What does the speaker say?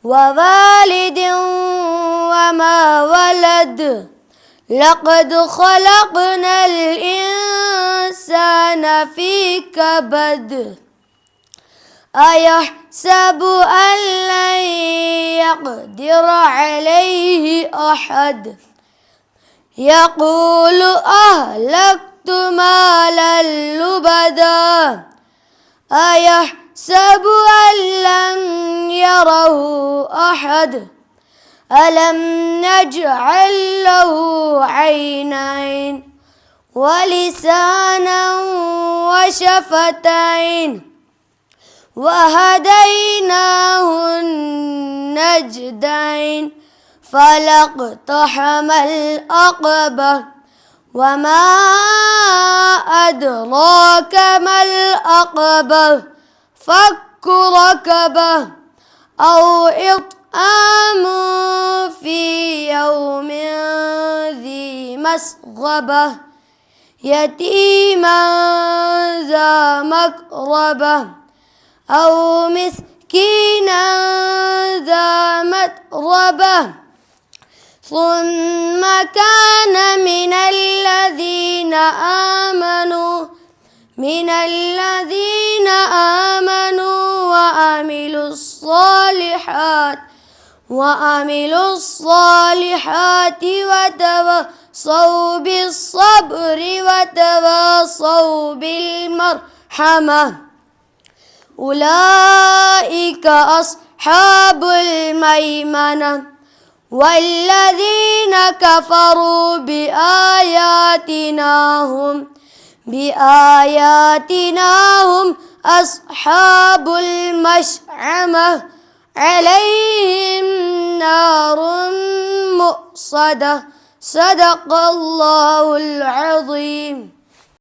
ووالد وما ولد لقد خلقنا الإنسان في كبد أيحسب أن لن يقدر عليه أحد يقول أهلكت مالا لبدا أيحسب أن لم يره أحد ألم نجعل له عينين ولسانا وشفتين وهديناه النجدين فلاقتحم العقبة وما أدراك ما العقبة فك رقبة أو إطعام في يوم ذي مسغبة يتيما ذا مقربة أو مسكينا ذا متربة ثم كان من الذين آمنوا وعملوا الصالحات وتواصوا بالصبر وتواصوا بالمرحمة أولئك أصحاب الميمنة والذين كفروا بآياتنا هم أصحاب المشأمة عليهم نار مؤصدة صدق الله العظيم.